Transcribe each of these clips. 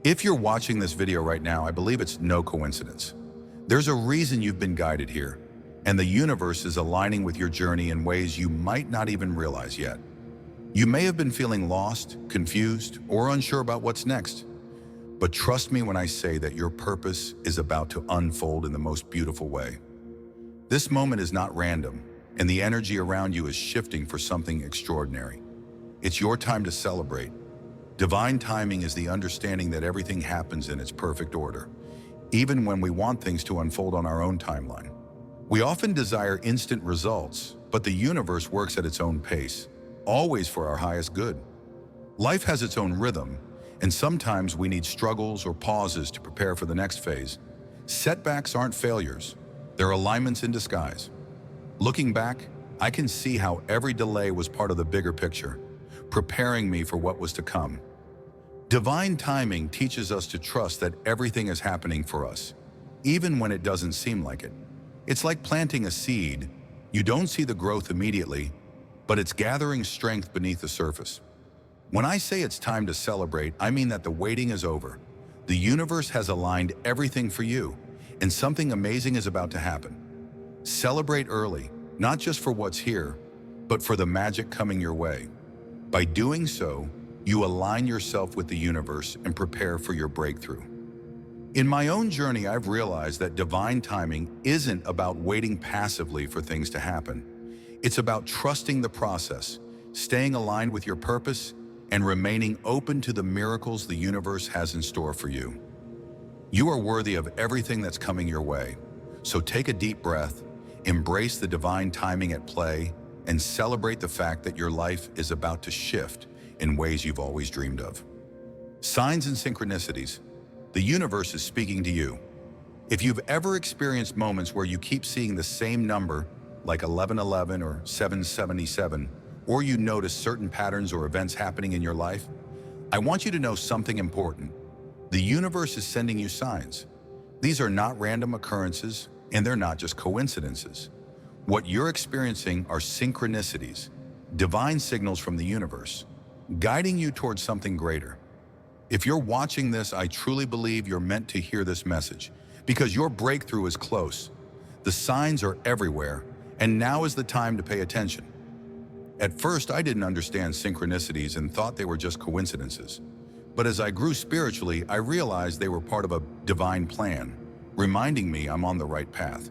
If you're watching this video right now, I believe it's no coincidence. There's a reason you've been guided here, and the universe is aligning with your journey in ways you might not even realize yet. You may have been feeling lost, confused, or unsure about what's next. But trust me when I say that your purpose is about to unfold in the most beautiful way. This moment is not random, and the energy around you is shifting for something extraordinary. It's your time to celebrate. Divine timing is the understanding that everything happens in its perfect order, even when we want things to unfold on our own timeline. We often desire instant results, but the universe works at its own pace, always for our highest good. Life has its own rhythm, and sometimes we need struggles or pauses to prepare for the next phase. Setbacks aren't failures, they're alignments in disguise. Looking back, I can see how every delay was part of the bigger picture, preparing me for what was to come. Divine timing teaches us to trust that everything is happening for us, even when it doesn't seem like it. It's like planting a seed. You don't see the growth immediately, but it's gathering strength beneath the surface. When I say it's time to celebrate, I mean that the waiting is over. The universe has aligned everything for you, and something amazing is about to happen. Celebrate early, not just for what's here, but for the magic coming your way. By doing so, you align yourself with the universe and prepare for your breakthrough. In my own journey, I've realized that divine timing isn't about waiting passively for things to happen. It's about trusting the process, staying aligned with your purpose, and remaining open to the miracles the universe has in store for you. You are worthy of everything that's coming your way. So take a deep breath, embrace the divine timing at play, and celebrate the fact that your life is about to shift in ways you've always dreamed of. Signs and synchronicities. The universe is speaking to you. If you've ever experienced moments where you keep seeing the same number, like 1111 or 777, or you notice certain patterns or events happening in your life, I want you to know something important. The universe is sending you signs. These are not random occurrences, and they're not just coincidences. What you're experiencing are synchronicities, divine signals from the universe, guiding you towards something greater. If you're watching this, I truly believe you're meant to hear this message, because your breakthrough is close. The signs are everywhere, and now is the time to pay attention. At first, I didn't understand synchronicities and thought they were just coincidences. But as I grew spiritually, I realized they were part of a divine plan, reminding me I'm on the right path.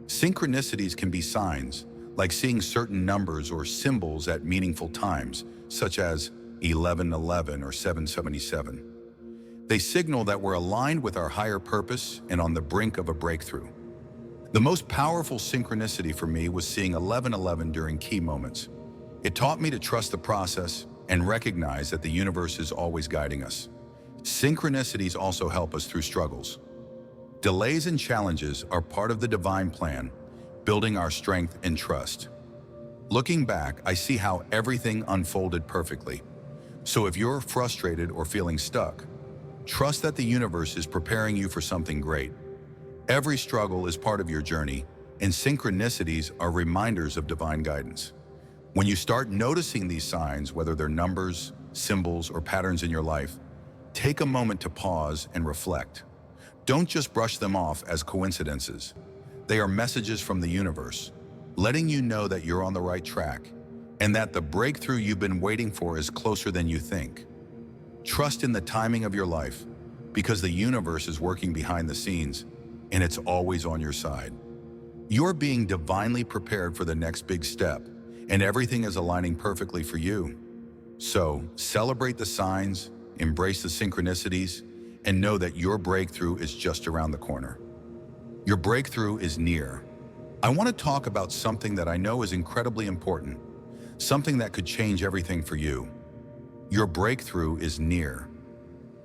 Synchronicities can be signs, like seeing certain numbers or symbols at meaningful times, such as 1111 or 777. They signal that we're aligned with our higher purpose and on the brink of a breakthrough. The most powerful synchronicity for me was seeing 1111 during key moments. It taught me to trust the process and recognize that the universe is always guiding us. Synchronicities also help us through struggles. Delays and challenges are part of the divine plan, building our strength and trust. Looking back, I see how everything unfolded perfectly. So if you're frustrated or feeling stuck, trust that the universe is preparing you for something great. Every struggle is part of your journey, and synchronicities are reminders of divine guidance. When you start noticing these signs, whether they're numbers, symbols, or patterns in your life, take a moment to pause and reflect. Don't just brush them off as coincidences. They are messages from the universe, letting you know that you're on the right track and that the breakthrough you've been waiting for is closer than you think. Trust in the timing of your life, because the universe is working behind the scenes and it's always on your side. You're being divinely prepared for the next big step, and everything is aligning perfectly for you. So celebrate the signs, embrace the synchronicities, and know that your breakthrough is just around the corner. Your breakthrough is near. I want to talk about something that I know is incredibly important, something that could change everything for you. Your breakthrough is near.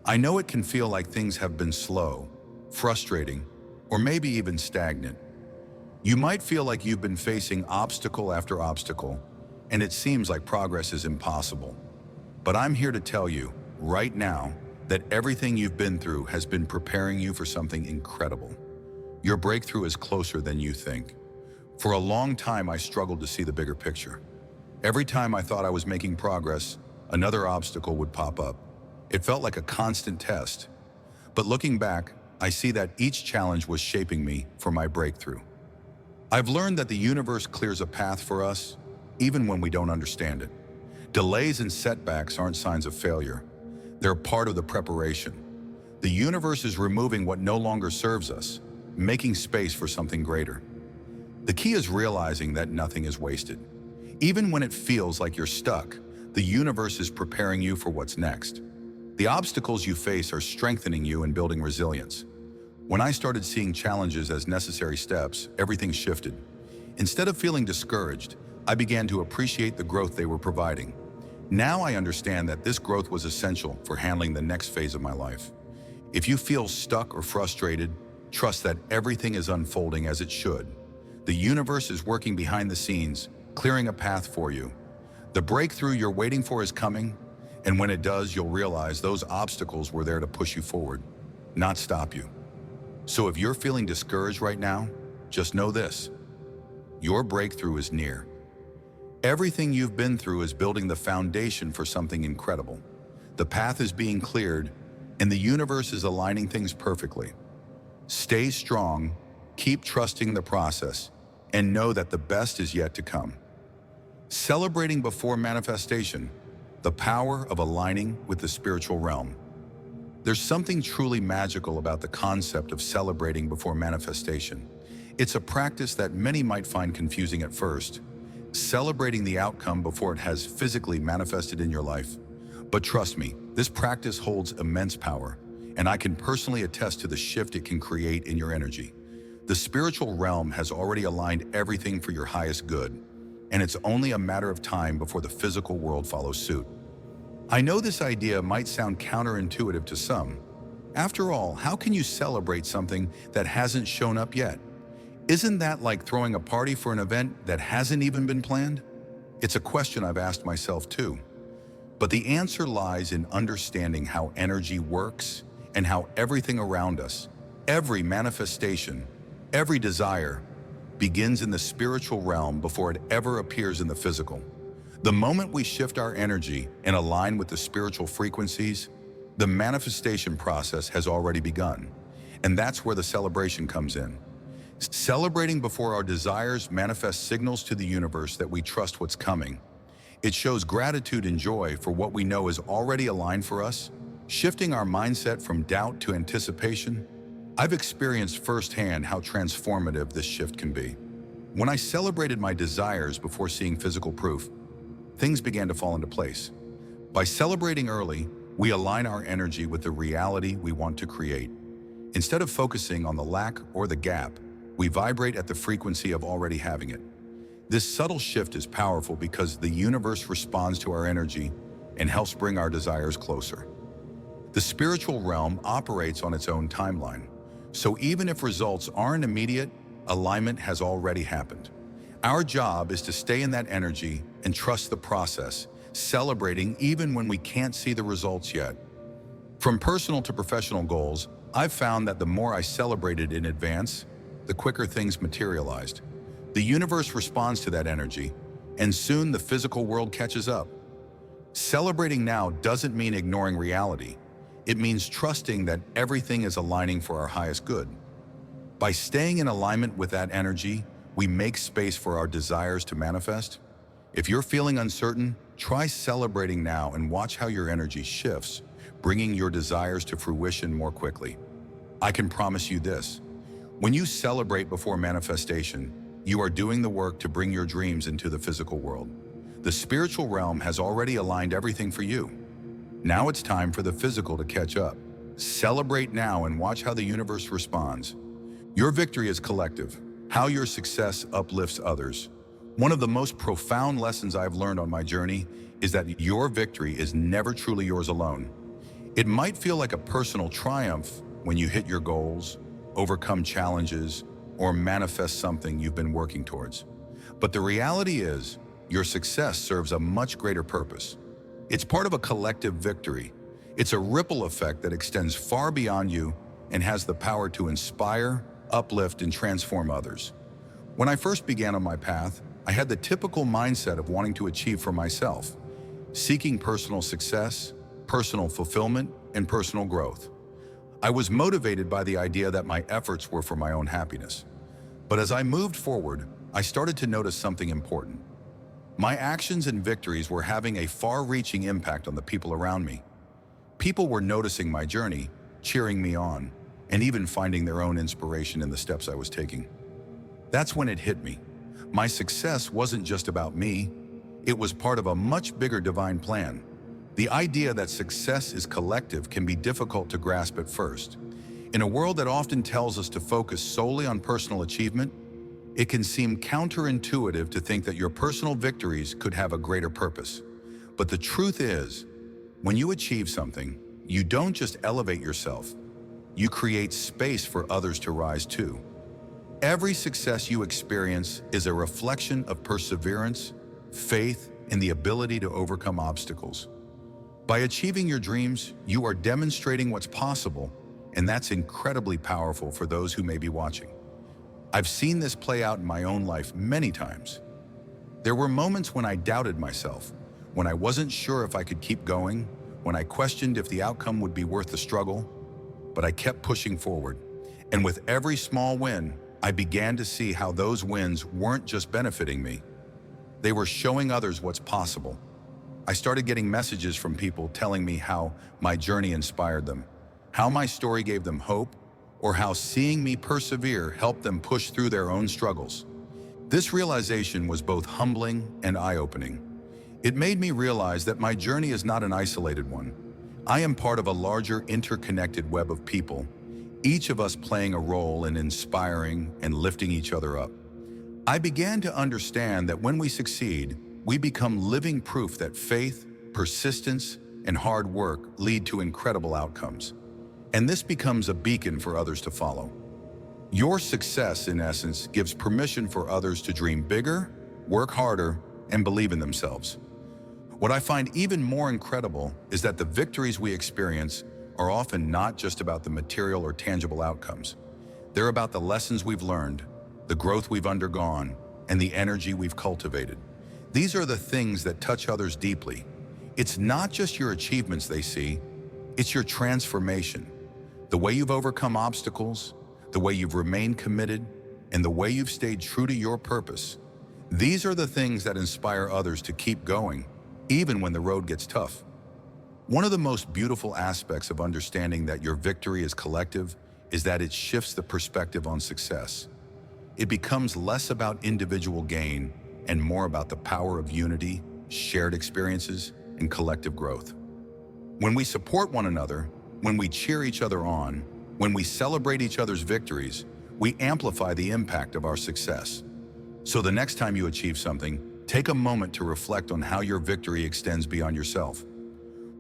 I know it can feel like things have been slow, frustrating, or maybe even stagnant. You might feel like you've been facing obstacle after obstacle, and it seems like progress is impossible. But I'm here to tell you, right now, that everything you've been through has been preparing you for something incredible. Your breakthrough is closer than you think. For a long time, I struggled to see the bigger picture. Every time I thought I was making progress, another obstacle would pop up. It felt like a constant test. But looking back, I see that each challenge was shaping me for my breakthrough. I've learned that the universe clears a path for us, even when we don't understand it. Delays and setbacks aren't signs of failure. They're part of the preparation. The universe is removing what no longer serves us, making space for something greater. The key is realizing that nothing is wasted. Even when it feels like you're stuck, the universe is preparing you for what's next. The obstacles you face are strengthening you and building resilience. When I started seeing challenges as necessary steps, everything shifted. Instead of feeling discouraged, I began to appreciate the growth they were providing. Now I understand that this growth was essential for handling the next phase of my life. If you feel stuck or frustrated, trust that everything is unfolding as it should. The universe is working behind the scenes, clearing a path for you. The breakthrough you're waiting for is coming, and when it does, you'll realize those obstacles were there to push you forward, not stop you. So if you're feeling discouraged right now, just know this: your breakthrough is near. Everything you've been through is building the foundation for something incredible. The path is being cleared, and the universe is aligning things perfectly. Stay strong, keep trusting the process, and know that the best is yet to come. Celebrating before manifestation, the power of aligning with the spiritual realm. There's something truly magical about the concept of celebrating before manifestation. It's a practice that many might find confusing at first, celebrating the outcome before it has physically manifested in your life. But trust me, this practice holds immense power, and I can personally attest to the shift it can create in your energy. The spiritual realm has already aligned everything for your highest good, and it's only a matter of time before the physical world follows suit. I know this idea might sound counterintuitive to some. After all, how can you celebrate something that hasn't shown up yet? Isn't that like throwing a party for an event that hasn't even been planned? It's a question I've asked myself too. But the answer lies in understanding how energy works and how everything around us, every manifestation, every desire, begins in the spiritual realm before it ever appears in the physical. The moment we shift our energy and align with the spiritual frequencies, the manifestation process has already begun. And that's where the celebration comes in. Celebrating before our desires manifests signals to the universe that we trust what's coming. It shows gratitude and joy for what we know is already aligned for us, shifting our mindset from doubt to anticipation. I've experienced firsthand how transformative this shift can be. When I celebrated my desires before seeing physical proof, things began to fall into place. By celebrating early, we align our energy with the reality we want to create. Instead of focusing on the lack or the gap, we vibrate at the frequency of already having it. This subtle shift is powerful because the universe responds to our energy and helps bring our desires closer. The spiritual realm operates on its own timeline, so even if results aren't immediate, alignment has already happened. Our job is to stay in that energy and trust the process, celebrating even when we can't see the results yet. From personal to professional goals, I've found that the more I celebrated in advance, the quicker things materialized. The universe responds to that energy, and soon the physical world catches up. Celebrating now doesn't mean ignoring reality. It means trusting that everything is aligning for our highest good. By staying in alignment with that energy, we make space for our desires to manifest. If you're feeling uncertain, try celebrating now and watch how your energy shifts, bringing your desires to fruition more quickly. I can promise you this: when you celebrate before manifestation, you are doing the work to bring your dreams into the physical world. The spiritual realm has already aligned everything for you. Now it's time for the physical to catch up. Celebrate now and watch how the universe responds. Your victory is collective. How your success uplifts others. One of the most profound lessons I've learned on my journey is that your victory is never truly yours alone. It might feel like a personal triumph when you hit your goals, overcome challenges, or manifest something you've been working towards. But the reality is, your success serves a much greater purpose. It's part of a collective victory. It's a ripple effect that extends far beyond you and has the power to inspire, uplift, and transform others. When I first began on my path, I had the typical mindset of wanting to achieve for myself, seeking personal success, personal fulfillment, and personal growth. I was motivated by the idea that my efforts were for my own happiness. But as I moved forward, I started to notice something important. My actions and victories were having a far-reaching impact on the people around me. People were noticing my journey, cheering me on, and even finding their own inspiration in the steps I was taking. That's when it hit me. My success wasn't just about me. It was part of a much bigger divine plan. The idea that success is collective can be difficult to grasp at first. In a world that often tells us to focus solely on personal achievement, it can seem counterintuitive to think that your personal victories could have a greater purpose. But the truth is, when you achieve something, you don't just elevate yourself, you create space for others to rise too. Every success you experience is a reflection of perseverance, faith, and the ability to overcome obstacles. By achieving your dreams, you are demonstrating what's possible, and that's incredibly powerful for those who may be watching. I've seen this play out in my own life many times. There were moments when I doubted myself, when I wasn't sure if I could keep going, when I questioned if the outcome would be worth the struggle, but I kept pushing forward. And with every small win, I began to see how those wins weren't just benefiting me. They were showing others what's possible. I started getting messages from people telling me how my journey inspired them, how my story gave them hope, or how seeing me persevere helped them push through their own struggles. This realization was both humbling and eye-opening. It made me realize that my journey is not an isolated one. I am part of a larger interconnected web of people, each of us playing a role in inspiring and lifting each other up. I began to understand that when we succeed, we become living proof that faith, persistence, and hard work lead to incredible outcomes. And this becomes a beacon for others to follow. Your success, in essence, gives permission for others to dream bigger, work harder, and believe in themselves. What I find even more incredible is that the victories we experience are often not just about the material or tangible outcomes. They're about the lessons we've learned, the growth we've undergone, and the energy we've cultivated. These are the things that touch others deeply. It's not just your achievements they see, it's your transformation. The way you've overcome obstacles, the way you've remained committed, and the way you've stayed true to your purpose. These are the things that inspire others to keep going, even when the road gets tough. One of the most beautiful aspects of understanding that your victory is collective is that it shifts the perspective on success. It becomes less about individual gain and more about the power of unity, shared experiences, and collective growth. When we support one another, when we cheer each other on, when we celebrate each other's victories, we amplify the impact of our success. So the next time you achieve something, take a moment to reflect on how your victory extends beyond yourself.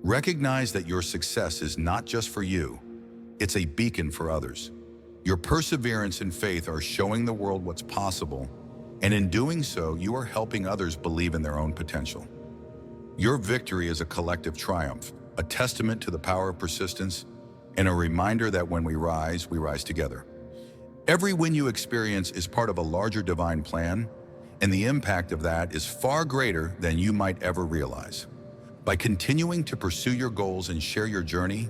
Recognize that your success is not just for you, it's a beacon for others. Your perseverance and faith are showing the world what's possible, and in doing so, you are helping others believe in their own potential. Your victory is a collective triumph, a testament to the power of persistence, and a reminder that when we rise together. Every win you experience is part of a larger divine plan, and the impact of that is far greater than you might ever realize. By continuing to pursue your goals and share your journey,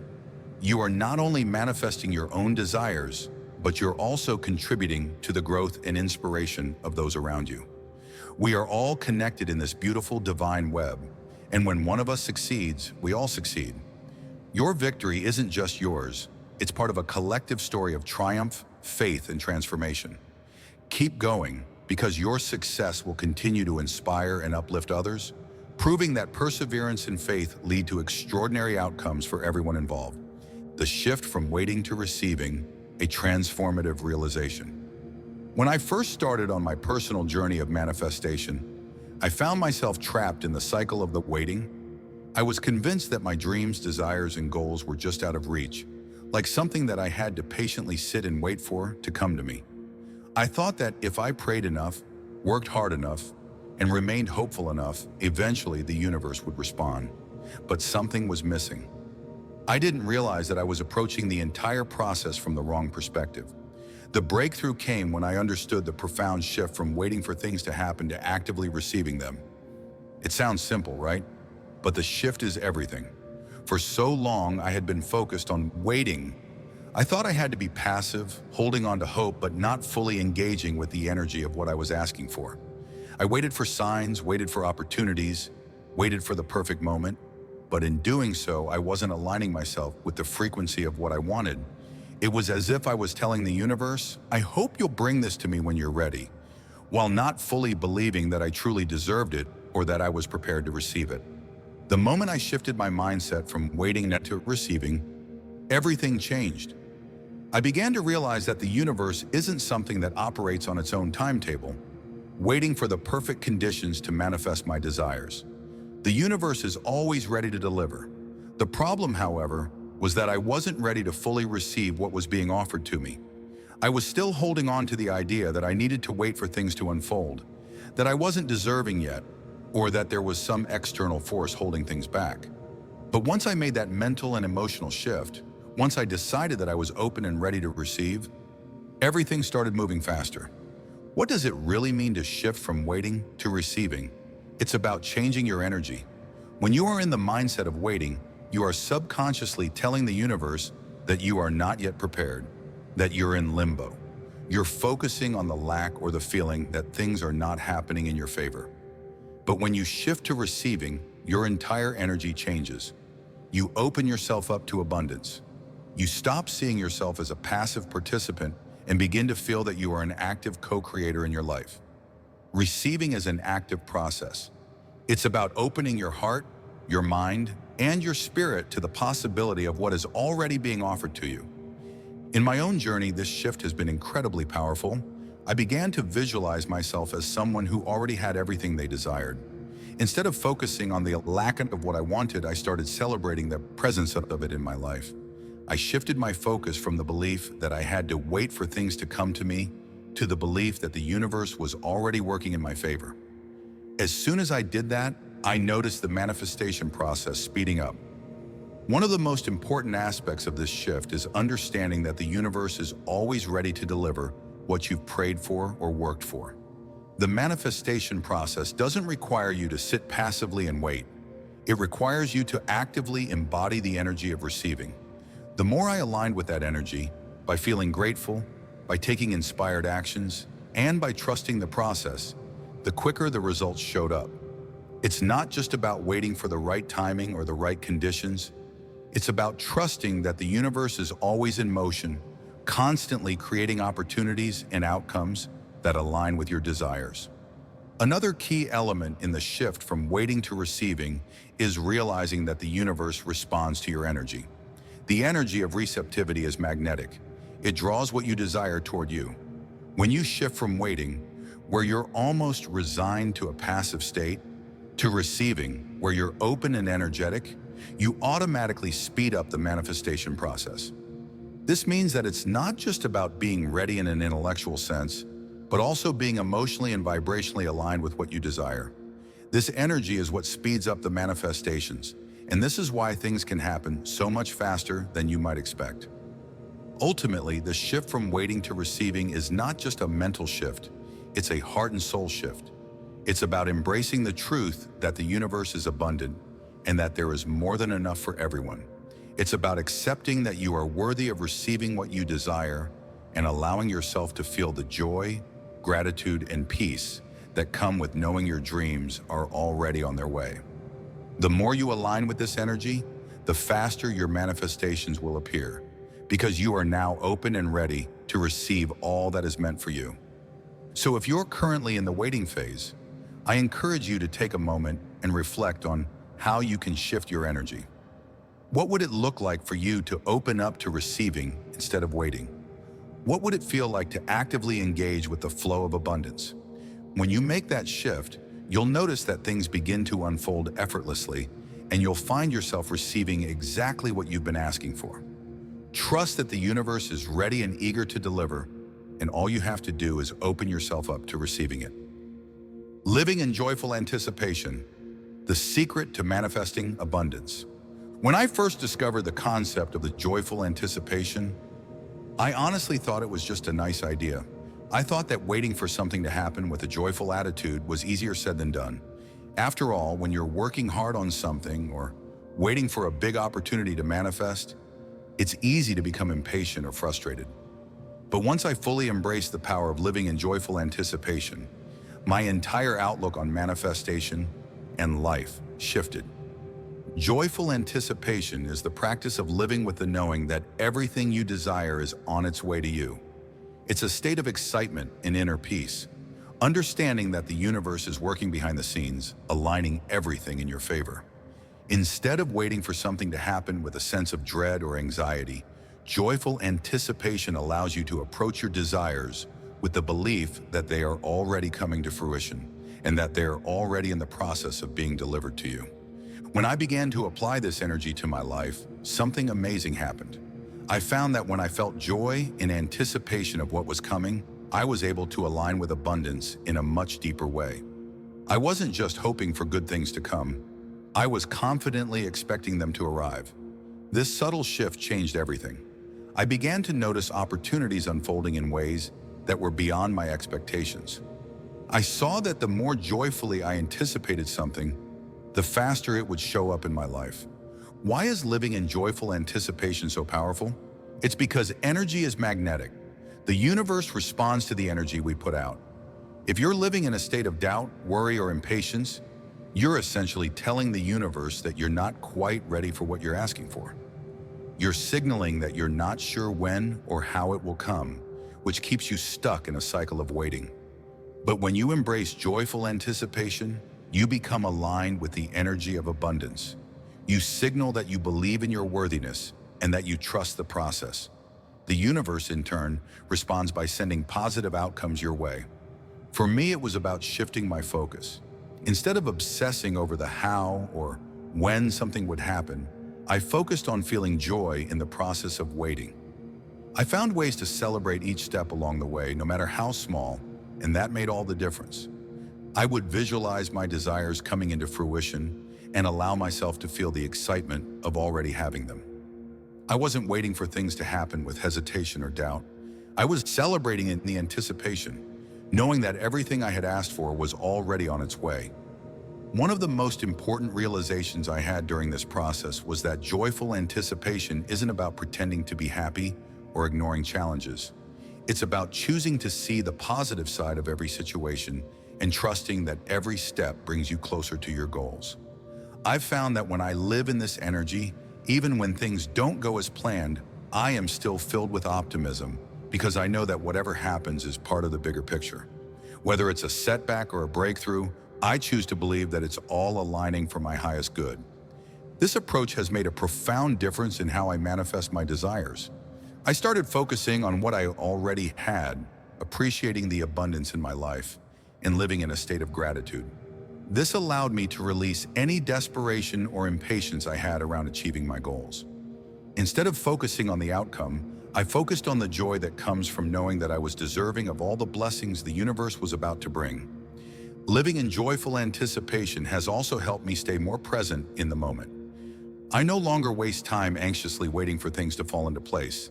you are not only manifesting your own desires, but you're also contributing to the growth and inspiration of those around you. We are all connected in this beautiful divine web, and when one of us succeeds, we all succeed. Your victory isn't just yours, it's part of a collective story of triumph, faith, and transformation. Keep going, because your success will continue to inspire and uplift others, proving that perseverance and faith lead to extraordinary outcomes for everyone involved. The shift from waiting to receiving, a transformative realization. When I first started on my personal journey of manifestation, I found myself trapped in the cycle of the waiting. I was convinced that my dreams, desires, and goals were just out of reach, like something that I had to patiently sit and wait for to come to me. I thought that if I prayed enough, worked hard enough, and remained hopeful enough, eventually the universe would respond. But something was missing. I didn't realize that I was approaching the entire process from the wrong perspective. The breakthrough came when I understood the profound shift from waiting for things to happen to actively receiving them. It sounds simple, right? But the shift is everything. For so long, I had been focused on waiting. I thought I had to be passive, holding on to hope, but not fully engaging with the energy of what I was asking for. I waited for signs, waited for opportunities, waited for the perfect moment, but in doing so, I wasn't aligning myself with the frequency of what I wanted. It was as if I was telling the universe, I hope you'll bring this to me when you're ready, while not fully believing that I truly deserved it or that I was prepared to receive it. The moment I shifted my mindset from waiting to receiving, everything changed. I began to realize that the universe isn't something that operates on its own timetable, waiting for the perfect conditions to manifest my desires. The universe is always ready to deliver. The problem, however, was that I wasn't ready to fully receive what was being offered to me. I was still holding on to the idea that I needed to wait for things to unfold, that I wasn't deserving yet, or that there was some external force holding things back. But once I made that mental and emotional shift, once I decided that I was open and ready to receive, everything started moving faster. What does it really mean to shift from waiting to receiving? It's about changing your energy. When you are in the mindset of waiting, you are subconsciously telling the universe that you are not yet prepared, that you're in limbo. You're focusing on the lack or the feeling that things are not happening in your favor. But when you shift to receiving, your entire energy changes. You open yourself up to abundance. You stop seeing yourself as a passive participant and begin to feel that you are an active co-creator in your life. Receiving is an active process. It's about opening your heart, your mind, and your spirit to the possibility of what is already being offered to you. In my own journey, this shift has been incredibly powerful. I began to visualize myself as someone who already had everything they desired. Instead of focusing on the lack of what I wanted, I started celebrating the presence of it in my life. I shifted my focus from the belief that I had to wait for things to come to me to the belief that the universe was already working in my favor. As soon as I did that, I noticed the manifestation process speeding up. One of the most important aspects of this shift is understanding that the universe is always ready to deliver what you've prayed for or worked for. The manifestation process doesn't require you to sit passively and wait. It requires you to actively embody the energy of receiving. The more I aligned with that energy, by feeling grateful, by taking inspired actions, and by trusting the process, the quicker the results showed up. It's not just about waiting for the right timing or the right conditions. It's about trusting that the universe is always in motion, constantly creating opportunities and outcomes that align with your desires. Another key element in the shift from waiting to receiving is realizing that the universe responds to your energy. The energy of receptivity is magnetic. It draws what you desire toward you. When you shift from waiting, where you're almost resigned to a passive state, to receiving, where you're open and energetic, you automatically speed up the manifestation process. This means that it's not just about being ready in an intellectual sense, but also being emotionally and vibrationally aligned with what you desire. This energy is what speeds up the manifestations, and this is why things can happen so much faster than you might expect. Ultimately, the shift from waiting to receiving is not just a mental shift, it's a heart and soul shift. It's about embracing the truth that the universe is abundant and that there is more than enough for everyone. It's about accepting that you are worthy of receiving what you desire and allowing yourself to feel the joy, gratitude, and peace that come with knowing your dreams are already on their way. The more you align with this energy, the faster your manifestations will appear, because you are now open and ready to receive all that is meant for you. So if you're currently in the waiting phase, I encourage you to take a moment and reflect on how you can shift your energy. What would it look like for you to open up to receiving instead of waiting? What would it feel like to actively engage with the flow of abundance? When you make that shift, you'll notice that things begin to unfold effortlessly, and you'll find yourself receiving exactly what you've been asking for. Trust that the universe is ready and eager to deliver, and all you have to do is open yourself up to receiving it. Living in joyful anticipation, the secret to manifesting abundance. When I first discovered the concept of the joyful anticipation, I honestly thought it was just a nice idea. I thought that waiting for something to happen with a joyful attitude was easier said than done. After all, when you're working hard on something or waiting for a big opportunity to manifest, it's easy to become impatient or frustrated. But once I fully embraced the power of living in joyful anticipation, my entire outlook on manifestation and life shifted. Joyful anticipation is the practice of living with the knowing that everything you desire is on its way to you. It's a state of excitement and inner peace, understanding that the universe is working behind the scenes, aligning everything in your favor. Instead of waiting for something to happen with a sense of dread or anxiety, joyful anticipation allows you to approach your desires with the belief that they are already coming to fruition and that they are already in the process of being delivered to you. When I began to apply this energy to my life, something amazing happened. I found that when I felt joy in anticipation of what was coming, I was able to align with abundance in a much deeper way. I wasn't just hoping for good things to come. I was confidently expecting them to arrive. This subtle shift changed everything. I began to notice opportunities unfolding in ways that were beyond my expectations. I saw that the more joyfully I anticipated something, the faster it would show up in my life. Why is living in joyful anticipation so powerful? It's because energy is magnetic. The universe responds to the energy we put out. If you're living in a state of doubt, worry, or impatience, you're essentially telling the universe that you're not quite ready for what you're asking for. You're signaling that you're not sure when or how it will come, which keeps you stuck in a cycle of waiting. But when you embrace joyful anticipation, you become aligned with the energy of abundance. You signal that you believe in your worthiness and that you trust the process. The universe, in turn, responds by sending positive outcomes your way. For me, it was about shifting my focus. Instead of obsessing over the how or when something would happen, I focused on feeling joy in the process of waiting. I found ways to celebrate each step along the way, no matter how small, and that made all the difference. I would visualize my desires coming into fruition and allow myself to feel the excitement of already having them. I wasn't waiting for things to happen with hesitation or doubt. I was celebrating in the anticipation, knowing that everything I had asked for was already on its way. One of the most important realizations I had during this process was that joyful anticipation isn't about pretending to be happy or ignoring challenges. It's about choosing to see the positive side of every situation and trusting that every step brings you closer to your goals. I've found that when I live in this energy, even when things don't go as planned, I am still filled with optimism because I know that whatever happens is part of the bigger picture. Whether it's a setback or a breakthrough, I choose to believe that it's all aligning for my highest good. This approach has made a profound difference in how I manifest my desires. I started focusing on what I already had, appreciating the abundance in my life, and living in a state of gratitude. This allowed me to release any desperation or impatience I had around achieving my goals. Instead of focusing on the outcome, I focused on the joy that comes from knowing that I was deserving of all the blessings the universe was about to bring. Living in joyful anticipation has also helped me stay more present in the moment. I no longer waste time anxiously waiting for things to fall into place.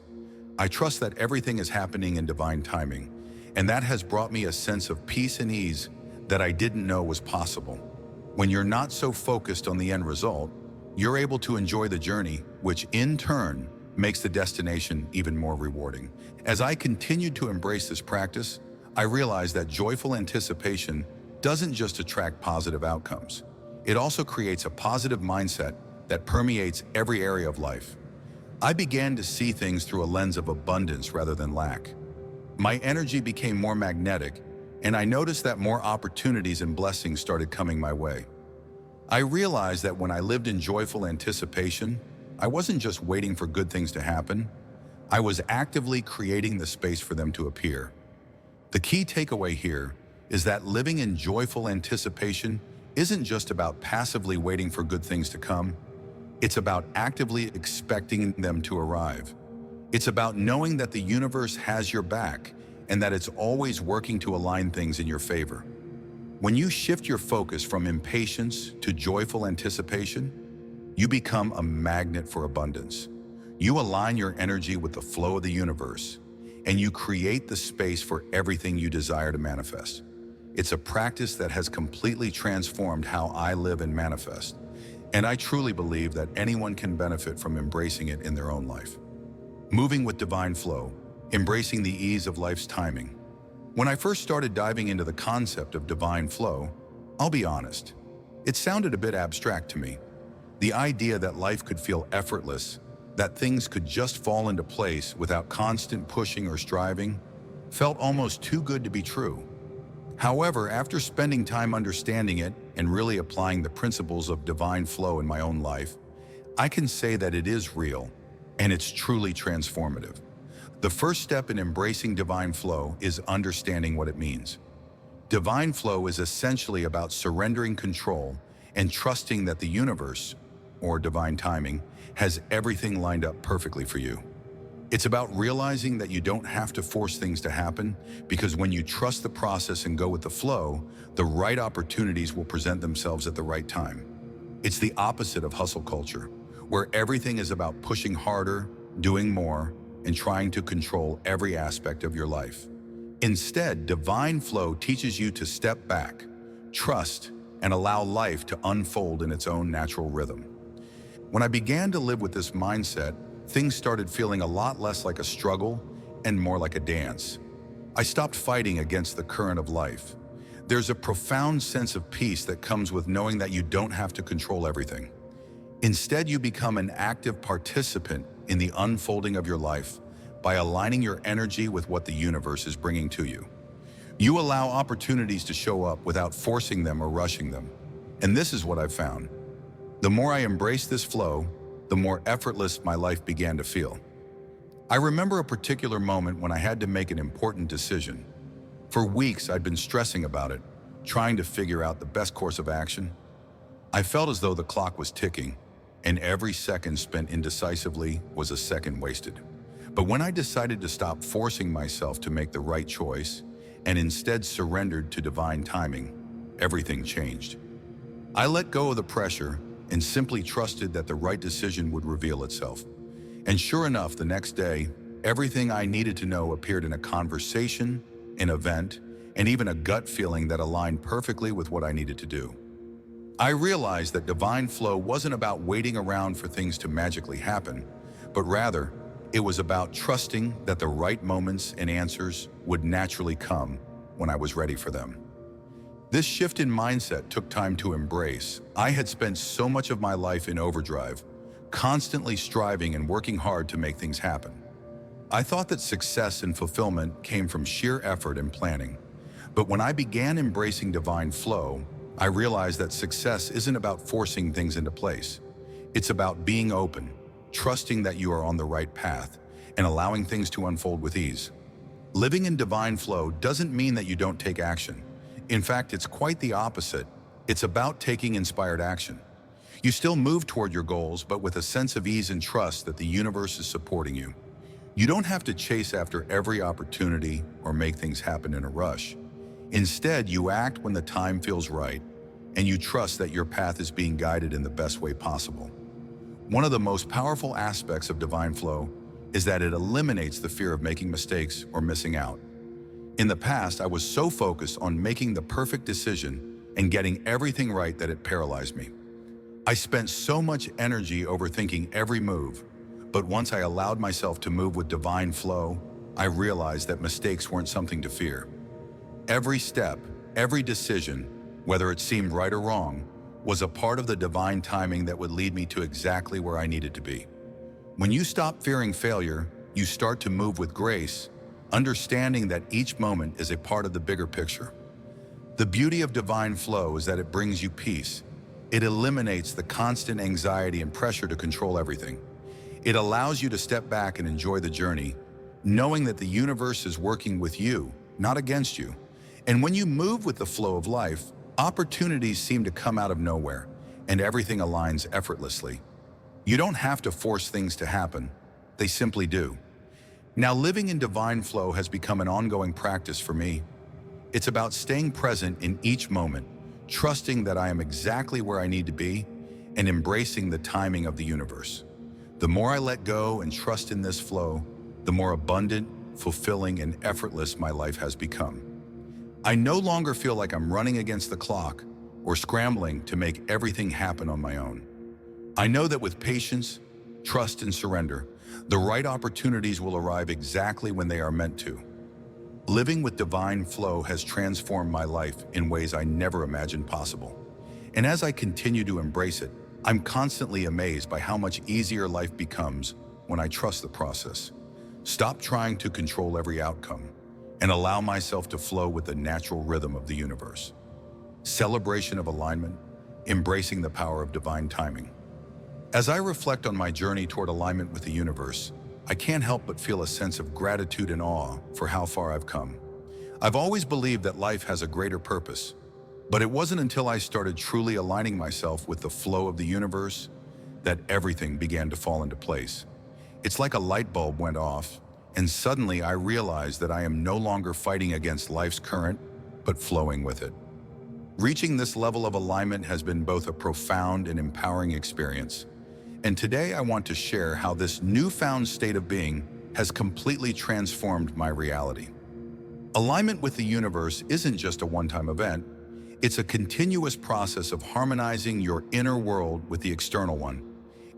I trust that everything is happening in divine timing, and that has brought me a sense of peace and ease that I didn't know was possible. When you're not so focused on the end result, you're able to enjoy the journey, which in turn makes the destination even more rewarding. As I continued to embrace this practice, I realized that joyful anticipation doesn't just attract positive outcomes. It also creates a positive mindset that permeates every area of life. I began to see things through a lens of abundance rather than lack. My energy became more magnetic, and I noticed that more opportunities and blessings started coming my way. I realized that when I lived in joyful anticipation, I wasn't just waiting for good things to happen, I was actively creating the space for them to appear. The key takeaway here is that living in joyful anticipation isn't just about passively waiting for good things to come, it's about actively expecting them to arrive. It's about knowing that the universe has your back and that it's always working to align things in your favor. When you shift your focus from impatience to joyful anticipation, you become a magnet for abundance. You align your energy with the flow of the universe, and you create the space for everything you desire to manifest. It's a practice that has completely transformed how I live and manifest. And I truly believe that anyone can benefit from embracing it in their own life. Moving with divine flow, embracing the ease of life's timing. When I first started diving into the concept of divine flow, I'll be honest, it sounded a bit abstract to me. The idea that life could feel effortless, that things could just fall into place without constant pushing or striving, felt almost too good to be true. However, after spending time understanding it and really applying the principles of divine flow in my own life, I can say that it is real and it's truly transformative. The first step in embracing divine flow is understanding what it means. Divine flow is essentially about surrendering control and trusting that the universe, or divine timing, has everything lined up perfectly for you. It's about realizing that you don't have to force things to happen, because when you trust the process and go with the flow, the right opportunities will present themselves at the right time. It's the opposite of hustle culture, where everything is about pushing harder, doing more, and trying to control every aspect of your life. Instead, divine flow teaches you to step back, trust, and allow life to unfold in its own natural rhythm. When I began to live with this mindset, things started feeling a lot less like a struggle and more like a dance. I stopped fighting against the current of life. There's a profound sense of peace that comes with knowing that you don't have to control everything. Instead, you become an active participant in the unfolding of your life by aligning your energy with what the universe is bringing to you. You allow opportunities to show up without forcing them or rushing them. And this is what I've found. The more I embraced this flow, the more effortless my life began to feel. I remember a particular moment when I had to make an important decision. For weeks, I'd been stressing about it, trying to figure out the best course of action. I felt as though the clock was ticking, and every second spent indecisively was a second wasted. But when I decided to stop forcing myself to make the right choice and instead surrendered to divine timing, everything changed. I let go of the pressure and simply trusted that the right decision would reveal itself. And sure enough, the next day, everything I needed to know appeared in a conversation, an event, and even a gut feeling that aligned perfectly with what I needed to do. I realized that divine flow wasn't about waiting around for things to magically happen, but rather, it was about trusting that the right moments and answers would naturally come when I was ready for them. This shift in mindset took time to embrace. I had spent so much of my life in overdrive, constantly striving and working hard to make things happen. I thought that success and fulfillment came from sheer effort and planning. But when I began embracing divine flow, I realized that success isn't about forcing things into place. It's about being open, trusting that you are on the right path, and allowing things to unfold with ease. Living in divine flow doesn't mean that you don't take action. In fact, it's quite the opposite. It's about taking inspired action. You still move toward your goals, but with a sense of ease and trust that the universe is supporting you. You don't have to chase after every opportunity or make things happen in a rush. Instead, you act when the time feels right, and you trust that your path is being guided in the best way possible. One of the most powerful aspects of divine flow is that it eliminates the fear of making mistakes or missing out. In the past, I was so focused on making the perfect decision and getting everything right that it paralyzed me. I spent so much energy overthinking every move, but once I allowed myself to move with divine flow, I realized that mistakes weren't something to fear. Every step, every decision, whether it seemed right or wrong, was a part of the divine timing that would lead me to exactly where I needed to be. When you stop fearing failure, you start to move with grace, understanding that each moment is a part of the bigger picture. The beauty of divine flow is that it brings you peace. It eliminates the constant anxiety and pressure to control everything. It allows you to step back and enjoy the journey, knowing that the universe is working with you, not against you. And when you move with the flow of life, opportunities seem to come out of nowhere, and everything aligns effortlessly. You don't have to force things to happen. They simply do. Now, living in divine flow has become an ongoing practice for me. It's about staying present in each moment, trusting that I am exactly where I need to be, and embracing the timing of the universe. The more I let go and trust in this flow, the more abundant, fulfilling, and effortless my life has become. I no longer feel like I'm running against the clock or scrambling to make everything happen on my own. I know that with patience, trust, and surrender, the right opportunities will arrive exactly when they are meant to. Living with divine flow has transformed my life in ways I never imagined possible. And as I continue to embrace it, I'm constantly amazed by how much easier life becomes when I trust the process. Stop trying to control every outcome and allow myself to flow with the natural rhythm of the universe. Celebration of alignment, embracing the power of divine timing. As I reflect on my journey toward alignment with the universe, I can't help but feel a sense of gratitude and awe for how far I've come. I've always believed that life has a greater purpose, but it wasn't until I started truly aligning myself with the flow of the universe that everything began to fall into place. It's like a light bulb went off, and suddenly I realized that I am no longer fighting against life's current, but flowing with it. Reaching this level of alignment has been both a profound and empowering experience. And today I want to share how this newfound state of being has completely transformed my reality. Alignment with the universe isn't just a one-time event. It's a continuous process of harmonizing your inner world with the external one.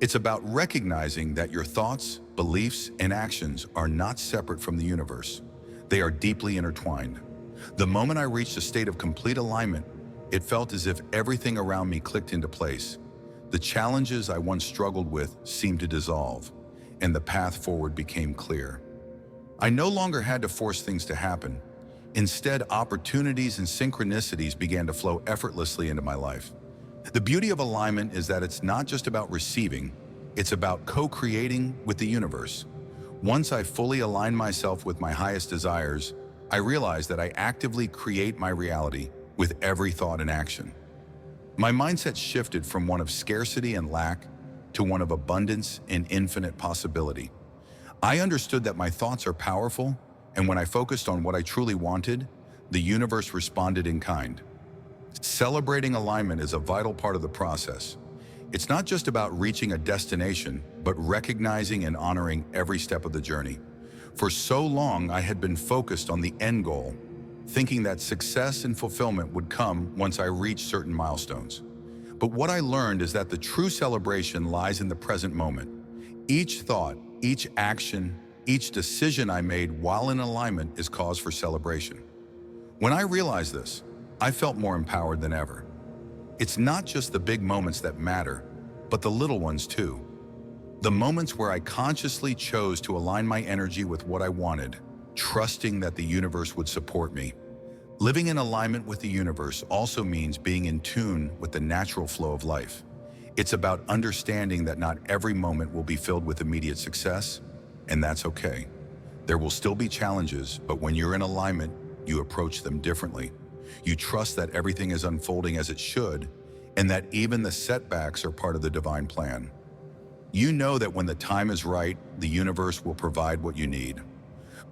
It's about recognizing that your thoughts, beliefs, and actions are not separate from the universe. They are deeply intertwined. The moment I reached a state of complete alignment, it felt as if everything around me clicked into place. The challenges I once struggled with seemed to dissolve, and the path forward became clear. I no longer had to force things to happen. Instead, opportunities and synchronicities began to flow effortlessly into my life. The beauty of alignment is that it's not just about receiving, it's about co-creating with the universe. Once I fully aligned myself with my highest desires, I realized that I actively create my reality with every thought and action. My mindset shifted from one of scarcity and lack to one of abundance and infinite possibility. I understood that my thoughts are powerful, and when I focused on what I truly wanted, the universe responded in kind. Celebrating alignment is a vital part of the process. It's not just about reaching a destination, but recognizing and honoring every step of the journey. For so long, I had been focused on the end goal, thinking that success and fulfillment would come once I reached certain milestones. But what I learned is that the true celebration lies in the present moment. Each thought, each action, each decision I made while in alignment is cause for celebration. When I realized this, I felt more empowered than ever. It's not just the big moments that matter, but the little ones too. The moments where I consciously chose to align my energy with what I wanted, trusting that the universe would support me. Living in alignment with the universe also means being in tune with the natural flow of life. It's about understanding that not every moment will be filled with immediate success, and that's okay. There will still be challenges, but when you're in alignment, you approach them differently. You trust that everything is unfolding as it should, and that even the setbacks are part of the divine plan. You know that when the time is right, the universe will provide what you need.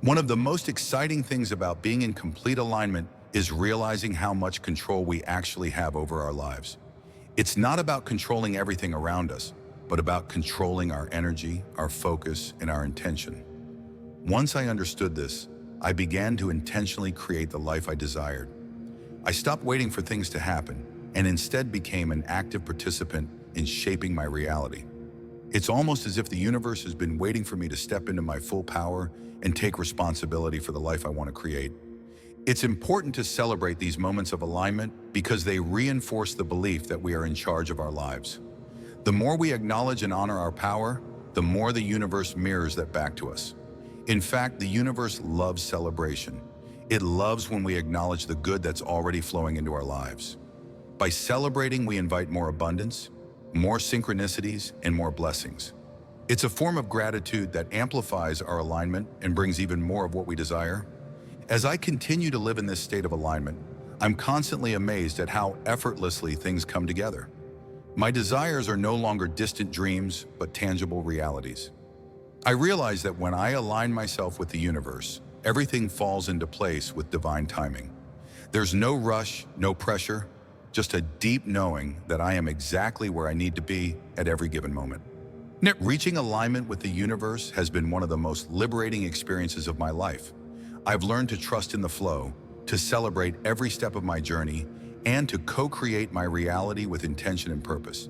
One of the most exciting things about being in complete alignment is realizing how much control we actually have over our lives. It's not about controlling everything around us, but about controlling our energy, our focus, and our intention. Once I understood this, I began to intentionally create the life I desired. I stopped waiting for things to happen and instead became an active participant in shaping my reality. It's almost as if the universe has been waiting for me to step into my full power and take responsibility for the life I want to create. It's important to celebrate these moments of alignment because they reinforce the belief that we are in charge of our lives. The more we acknowledge and honor our power, the more the universe mirrors that back to us. In fact, the universe loves celebration. It loves when we acknowledge the good that's already flowing into our lives. By celebrating, we invite more abundance, more synchronicities, and more blessings. It's a form of gratitude that amplifies our alignment and brings even more of what we desire. As I continue to live in this state of alignment, I'm constantly amazed at how effortlessly things come together. My desires are no longer distant dreams, but tangible realities. I realize that when I align myself with the universe, everything falls into place with divine timing. There's no rush, no pressure, just a deep knowing that I am exactly where I need to be at every given moment. Reaching alignment with the universe has been one of the most liberating experiences of my life. I've learned to trust in the flow, to celebrate every step of my journey, and to co-create my reality with intention and purpose.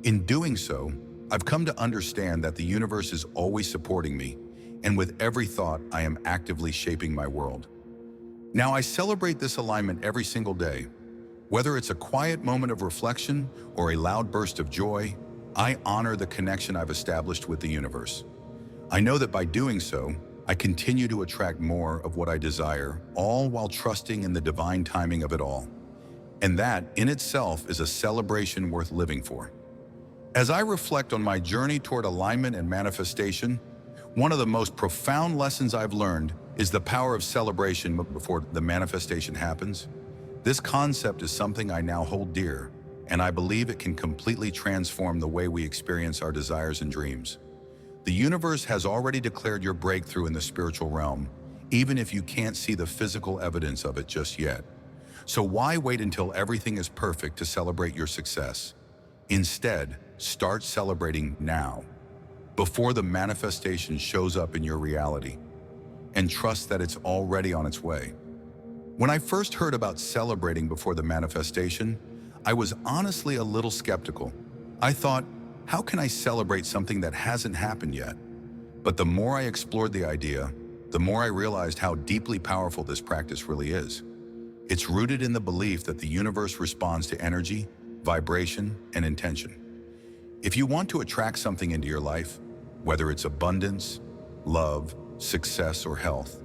In doing so, I've come to understand that the universe is always supporting me, and with every thought, I am actively shaping my world. Now, I celebrate this alignment every single day. Whether it's a quiet moment of reflection or a loud burst of joy, I honor the connection I've established with the universe. I know that by doing so, I continue to attract more of what I desire, all while trusting in the divine timing of it all. And that, in itself, is a celebration worth living for. As I reflect on my journey toward alignment and manifestation, one of the most profound lessons I've learned is the power of celebration before the manifestation happens. This concept is something I now hold dear, and I believe it can completely transform the way we experience our desires and dreams. The universe has already declared your breakthrough in the spiritual realm, even if you can't see the physical evidence of it just yet. So why wait until everything is perfect to celebrate your success? Instead, start celebrating now, before the manifestation shows up in your reality, and trust that it's already on its way. When I first heard about celebrating before the manifestation, I was honestly a little skeptical. I thought, how can I celebrate something that hasn't happened yet? But the more I explored the idea, the more I realized how deeply powerful this practice really is. It's rooted in the belief that the universe responds to energy, vibration, and intention. If you want to attract something into your life, whether it's abundance, love, success, or health,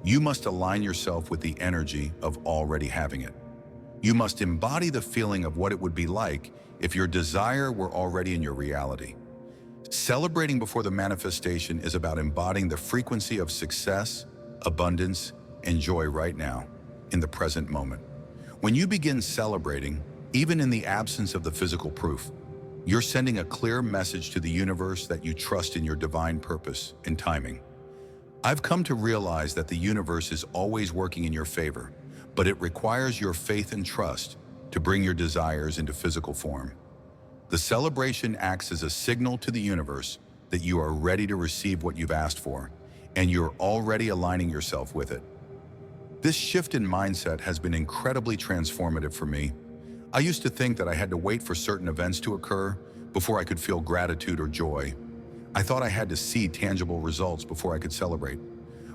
you must align yourself with the energy of already having it. You must embody the feeling of what it would be like if your desire were already in your reality. Celebrating before the manifestation is about embodying the frequency of success, abundance, and joy right now, in the present moment. When you begin celebrating, even in the absence of the physical proof, you're sending a clear message to the universe that you trust in your divine purpose and timing. I've come to realize that the universe is always working in your favor, but it requires your faith and trust to bring your desires into physical form. The celebration acts as a signal to the universe that you are ready to receive what you've asked for, and you're already aligning yourself with it. This shift in mindset has been incredibly transformative for me. I used to think that I had to wait for certain events to occur before I could feel gratitude or joy. I thought I had to see tangible results before I could celebrate.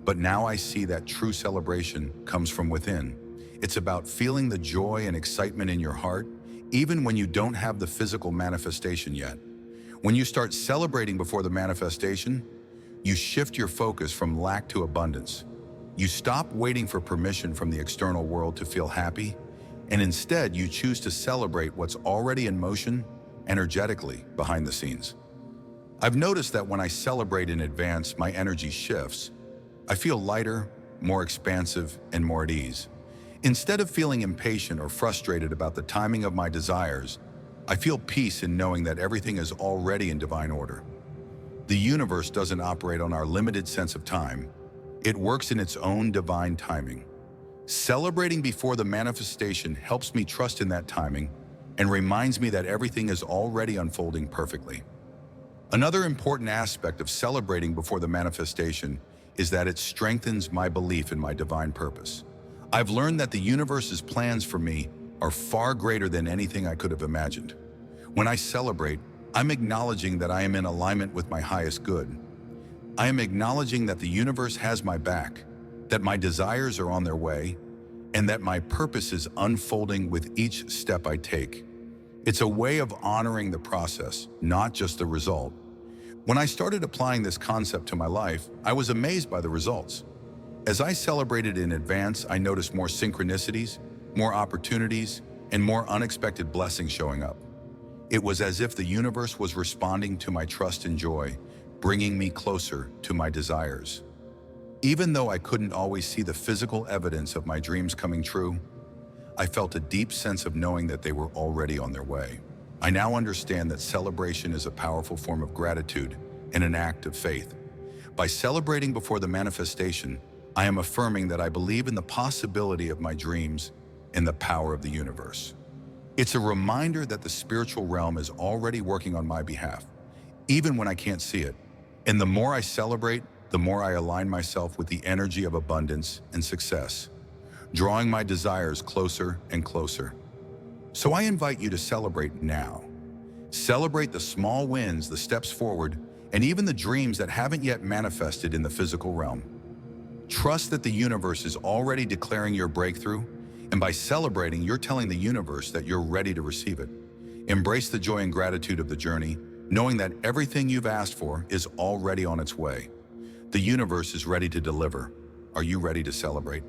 But now I see that true celebration comes from within. It's about feeling the joy and excitement in your heart, even when you don't have the physical manifestation yet. When you start celebrating before the manifestation, you shift your focus from lack to abundance. You stop waiting for permission from the external world to feel happy, and instead you choose to celebrate what's already in motion energetically behind the scenes. I've noticed that when I celebrate in advance, my energy shifts. I feel lighter, more expansive, and more at ease. Instead of feeling impatient or frustrated about the timing of my desires, I feel peace in knowing that everything is already in divine order. The universe doesn't operate on our limited sense of time. It works in its own divine timing. Celebrating before the manifestation helps me trust in that timing and reminds me that everything is already unfolding perfectly. Another important aspect of celebrating before the manifestation is that it strengthens my belief in my divine purpose. I've learned that the universe's plans for me are far greater than anything I could have imagined. When I celebrate, I'm acknowledging that I am in alignment with my highest good. I am acknowledging that the universe has my back, that my desires are on their way, and that my purpose is unfolding with each step I take. It's a way of honoring the process, not just the result. When I started applying this concept to my life, I was amazed by the results. As I celebrated in advance, I noticed more synchronicities, more opportunities, and more unexpected blessings showing up. It was as if the universe was responding to my trust and joy, bringing me closer to my desires. Even though I couldn't always see the physical evidence of my dreams coming true, I felt a deep sense of knowing that they were already on their way. I now understand that celebration is a powerful form of gratitude and an act of faith. By celebrating before the manifestation, I am affirming that I believe in the possibility of my dreams and the power of the universe. It's a reminder that the spiritual realm is already working on my behalf, even when I can't see it. And the more I celebrate, the more I align myself with the energy of abundance and success, drawing my desires closer and closer. So I invite you to celebrate now. Celebrate the small wins, the steps forward, and even the dreams that haven't yet manifested in the physical realm. Trust that the universe is already declaring your breakthrough, and by celebrating, you're telling the universe that you're ready to receive it. Embrace the joy and gratitude of the journey, knowing that everything you've asked for is already on its way. The universe is ready to deliver. Are you ready to celebrate?